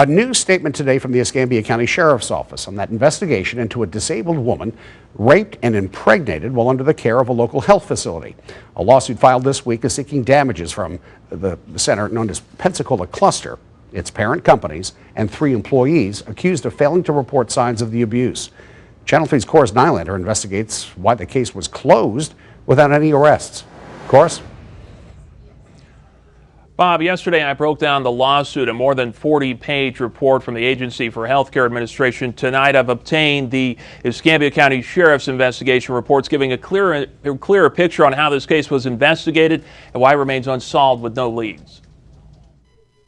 A new statement today from the Escambia County Sheriff's Office on that investigation into a disabled woman raped and impregnated while under the care of a local health facility. A lawsuit filed this week is seeking damages from the center known as Pensacola Cluster, its parent companies, and 3 employees accused of failing to report signs of the abuse. Channel 3's Chorus Nylander investigates why the case was closed without any arrests. Chorus? Bob, yesterday I broke down the lawsuit, a more than 40-page report from the Agency for Healthcare Administration. Tonight I've obtained the Escambia County Sheriff's investigation reports, giving a clearer picture on how this case was investigated and why it remains unsolved with no leads.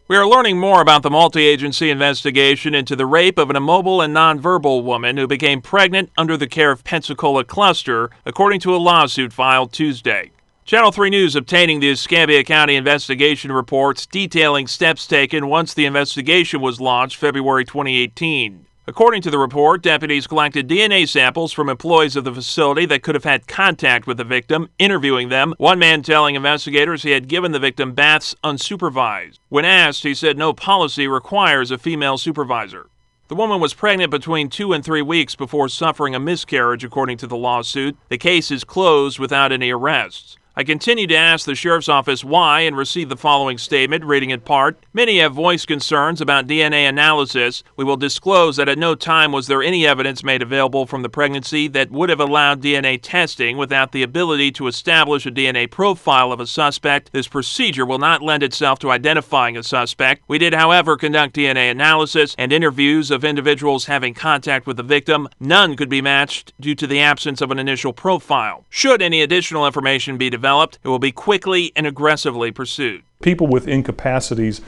We are learning more about the multi-agency investigation into the rape of an immobile and nonverbal woman who became pregnant under the care of Pensacola Cluster, according to a lawsuit filed Tuesday. Channel 3 News obtaining the Escambia County investigation reports detailing steps taken once the investigation was launched February 2018. According to the report, deputies collected DNA samples from employees of the facility that could have had contact with the victim, interviewing them, one man telling investigators he had given the victim baths unsupervised. When asked, he said no policy requires a female supervisor. The woman was pregnant between 2 and 3 weeks before suffering a miscarriage, according to the lawsuit. The case is closed without any arrests. I continue to ask the Sheriff's Office why and received the following statement, reading in part, "Many have voiced concerns about DNA analysis. We will disclose that at no time was there any evidence made available from the pregnancy that would have allowed DNA testing without the ability to establish a DNA profile of a suspect. This procedure will not lend itself to identifying a suspect. We did, however, conduct DNA analysis and interviews of individuals having contact with the victim. None could be matched due to the absence of an initial profile. Should any additional information be developed, it will be quickly and aggressively pursued." People with incapacities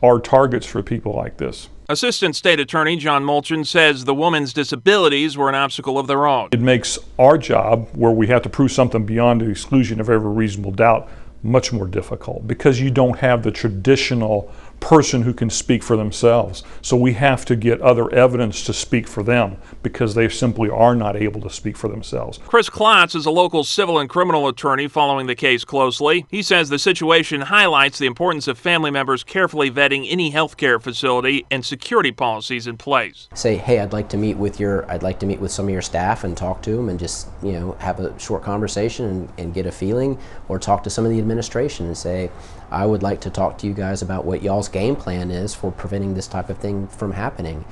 are targets for people like this. Assistant State Attorney John Mulchin says the woman's disabilities were an obstacle of their own. It makes our job, where we have to prove something beyond the exclusion of every reasonable doubt, much more difficult because you don't have the traditional person who can speak for themselves. So we have to get other evidence to speak for them because they simply are not able to speak for themselves. Chris Klotz is a local civil and criminal attorney following the case closely. He says the situation highlights the importance of family members carefully vetting any healthcare facility and security policies in place. Say, hey, I'd like to meet with some of your staff and talk to them and just, have a short conversation and get a feeling, or talk to some of the administration and say, I would like to talk to you guys about what y'all's game plan is for preventing this type of thing from happening.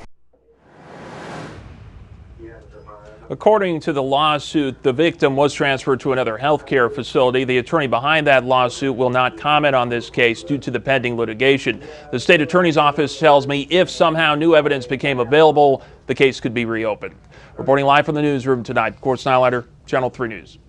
According to the lawsuit, the victim was transferred to another healthcare facility. The attorney behind that lawsuit will not comment on this case due to the pending litigation. The state attorney's office tells me if somehow new evidence became available, the case could be reopened. Reporting live from the newsroom tonight, Chorus Nylander, Channel 3 News.